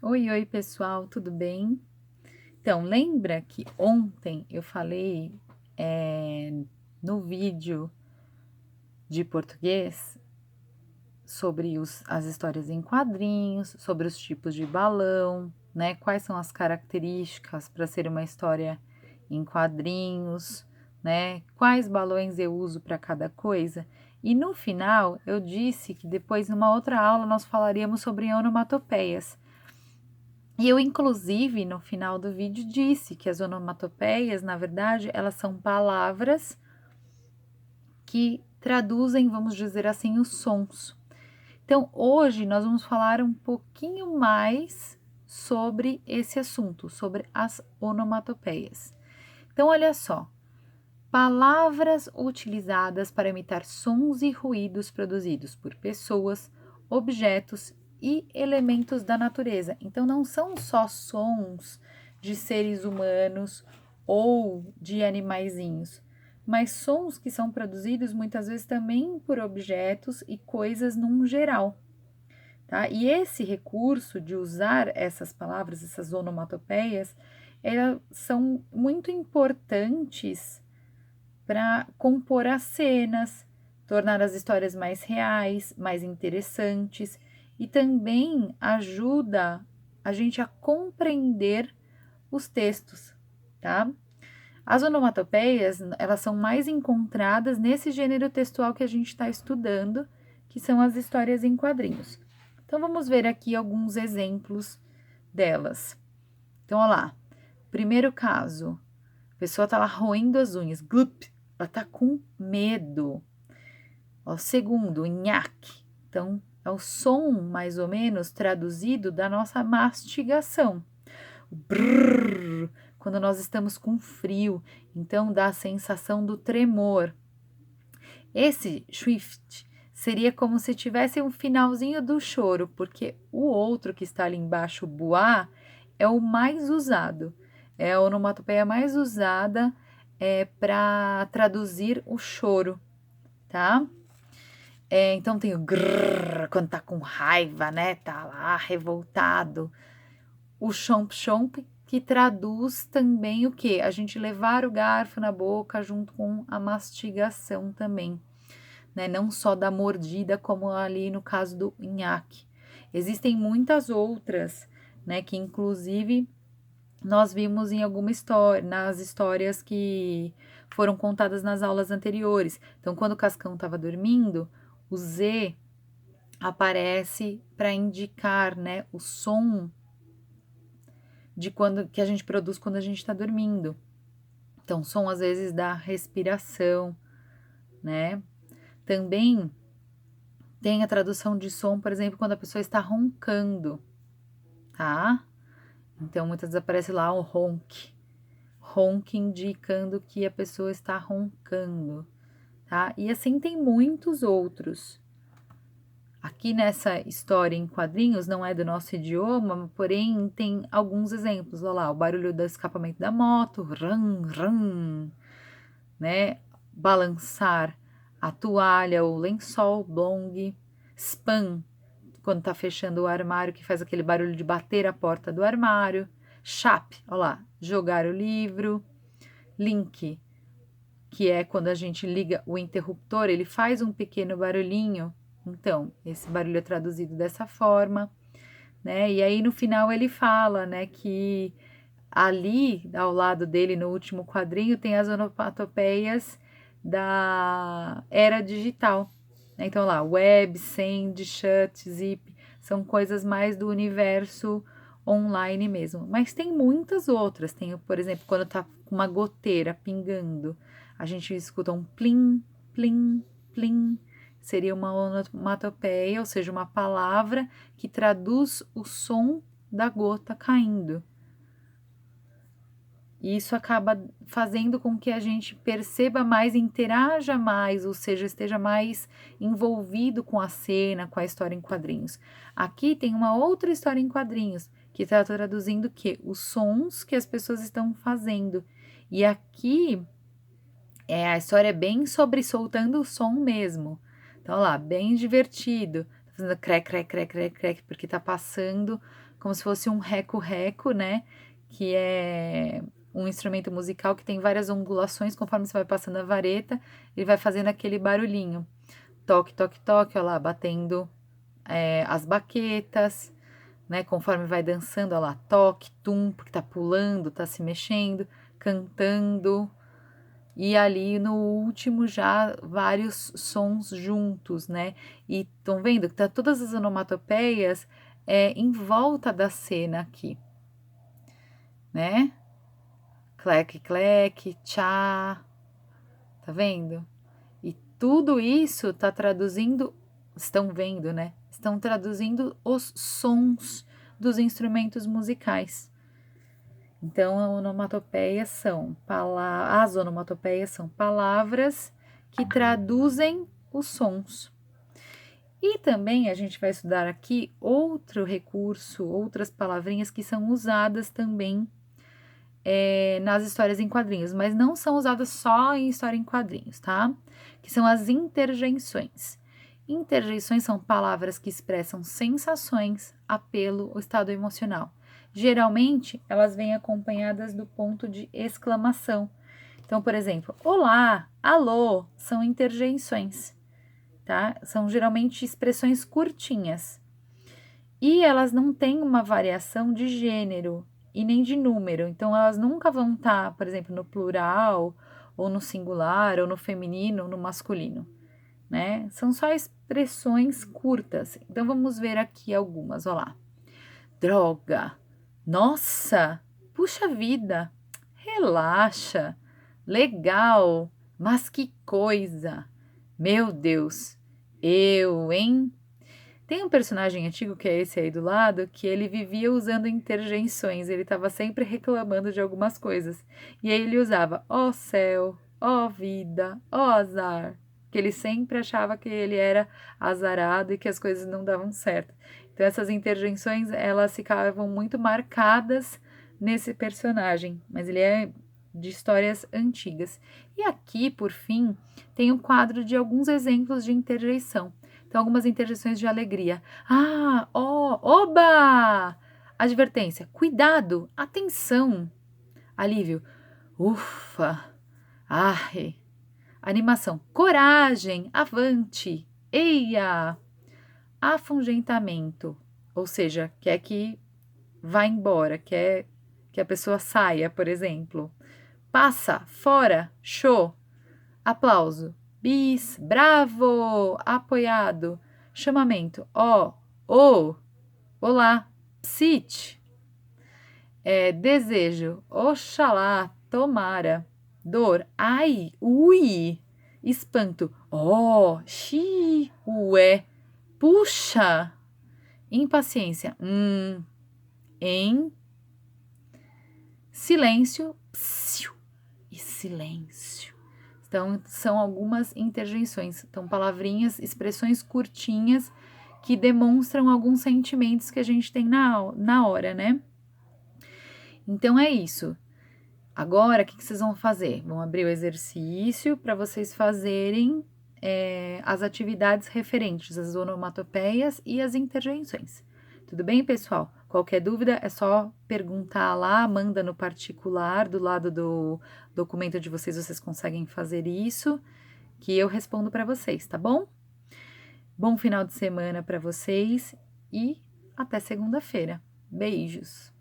Oi, oi, pessoal, tudo bem? Então, lembra que ontem eu falei no vídeo de português sobre as histórias em quadrinhos, sobre os tipos de balão, né? Quais são as características para ser uma história em quadrinhos, né? Quais balões eu uso para cada coisa? E no final eu disse que depois, numa outra aula, nós falaríamos sobre onomatopeias. E eu, inclusive, no final do vídeo disse que as onomatopeias, na verdade, elas são palavras que traduzem, vamos dizer assim, os sons. Então, hoje nós vamos falar um pouquinho mais sobre esse assunto, sobre as onomatopeias. Então, olha só, palavras utilizadas para imitar sons e ruídos produzidos por pessoas, objetos e elementos da natureza. Então, não são só sons de seres humanos ou de animaizinhos, mas sons que são produzidos muitas vezes também por objetos e coisas num geral. Tá? E esse recurso de usar essas palavras, essas onomatopeias, elas são muito importantes para compor as cenas, tornar as histórias mais reais, mais interessantes e também ajuda a gente a compreender os textos, tá? As onomatopeias, elas são mais encontradas nesse gênero textual que a gente está estudando, que são as histórias em quadrinhos. Então, vamos ver aqui alguns exemplos delas. Então, olha lá. Primeiro caso, a pessoa tá lá roendo as unhas, glup, ela tá com medo. O segundo, nhaque. Então, é o som, mais ou menos, traduzido da nossa mastigação. O brrr, quando nós estamos com frio, então dá a sensação do tremor. Esse swift seria como se tivesse um finalzinho do choro, porque o outro que está ali embaixo, o buá, é o mais usado. É a onomatopeia mais usada para traduzir o choro, tá? Então tem o grrr, quando tá com raiva, né? Tá lá revoltado. O chomp-chomp, que traduz também o quê? A gente levar o garfo na boca junto com a mastigação também, né? Não só da mordida, como ali no caso do nhaque. Existem muitas outras, né? Que inclusive nós vimos em alguma história, nas histórias que foram contadas nas aulas anteriores. Então, quando o Cascão estava dormindo, o Z aparece para indicar, né, o som de quando que a gente produz quando a gente está dormindo. Então, som às vezes da respiração, né? Também tem a tradução de som, por exemplo, quando a pessoa está roncando, tá? Então, muitas vezes aparece lá o ronque. Ronque indicando que a pessoa está roncando, tá? E assim tem muitos outros. Aqui nessa história em quadrinhos, não é do nosso idioma, porém tem alguns exemplos. Olha lá, o barulho do escapamento da moto, ram, ram, né? Balançar a toalha, o lençol, long, spam, quando tá fechando o armário, que faz aquele barulho de bater a porta do armário. Chape, olha lá, jogar o livro. Link, que é quando a gente liga o interruptor, ele faz um pequeno barulhinho. Então, esse barulho é traduzido dessa forma, né? E aí no final ele fala, né, que ali ao lado dele no último quadrinho tem as onomatopeias da era digital. Então lá, web, send, shut, zip, são coisas mais do universo online mesmo. Mas tem muitas outras. Tem, por exemplo, quando tá com uma goteira pingando, a gente escuta um plim, plim, plim. Seria uma onomatopeia, ou seja, uma palavra que traduz o som da gota caindo. E isso acaba fazendo com que a gente perceba mais, interaja mais, ou seja, esteja mais envolvido com a cena, com a história em quadrinhos. Aqui tem uma outra história em quadrinhos, que está traduzindo o quê? Os sons que as pessoas estão fazendo. E aqui a história é bem sobre soltando o som mesmo. Então, lá, bem divertido. fazendo crec, crec, crec, crec, crec, porque tá passando como se fosse um reco-reco, né? Que é um instrumento musical que tem várias ondulações, conforme você vai passando a vareta, ele vai fazendo aquele barulhinho. Toque, toque, toque, ó lá, batendo as baquetas, né? Conforme vai dançando, ó lá, toque, tum, porque tá pulando, tá se mexendo, cantando. E ali no último já vários sons juntos, né? E estão vendo que tá todas as onomatopeias em volta da cena aqui, né? Cleque, cleque, tchá, tá vendo? E tudo isso tá traduzindo, estão vendo, né? Estão traduzindo os sons dos instrumentos musicais. Então, as onomatopeias são palavras que traduzem os sons. E também a gente vai estudar aqui outro recurso, outras palavrinhas que são usadas também nas histórias em quadrinhos, mas não são usadas só em história em quadrinhos, tá? Que são as interjeições. Interjeições são palavras que expressam sensações, apelo ou estado emocional. Geralmente, elas vêm acompanhadas do ponto de exclamação. Então, por exemplo, olá, alô, são interjeições, tá? São geralmente expressões curtinhas. E elas não têm uma variação de gênero e nem de número. Então, elas nunca vão estar, por exemplo, no plural, ou no singular, ou no feminino, ou no masculino, né? São só expressões curtas. Então, vamos ver aqui algumas, olha lá. Droga, nossa, puxa vida, relaxa, legal, mas que coisa, meu Deus, eu, hein? Tem um personagem antigo, que é esse aí do lado, que ele vivia usando interjeições, ele estava sempre reclamando de algumas coisas. E aí ele usava ó céu, ó vida, ó azar, que ele sempre achava que ele era azarado e que as coisas não davam certo. Então essas interjeições, elas ficavam muito marcadas nesse personagem, mas ele é de histórias antigas. E aqui, por fim, tem um quadro de alguns exemplos de interjeição. Então, algumas interjeições de alegria. Ah, ó, oba! Advertência, cuidado, atenção. Alívio, ufa, ai. Animação, coragem, avante, eia. Afungentamento, ou seja, quer que vá embora, quer que a pessoa saia, por exemplo. Passa, fora, show. Aplauso, bis, bravo, apoiado. Chamamento, ó, ô, olá, psit. Desejo, oxalá, tomara. Dor, ai, ui. Espanto, ó, xi, ué, puxa. Impaciência, em. Silêncio, psiu, e silêncio. Então, são algumas interjeições. Então, palavrinhas, expressões curtinhas que demonstram alguns sentimentos que a gente tem na hora, né? Então, é isso. Agora, o que vocês vão fazer? Vão abrir o exercício para vocês fazerem as atividades referentes às onomatopeias e às interjeições. Tudo bem, pessoal? Qualquer dúvida é só perguntar lá, manda no particular, do lado do documento de vocês, vocês conseguem fazer isso, que eu respondo para vocês, tá bom? Bom final de semana para vocês e até segunda-feira. Beijos!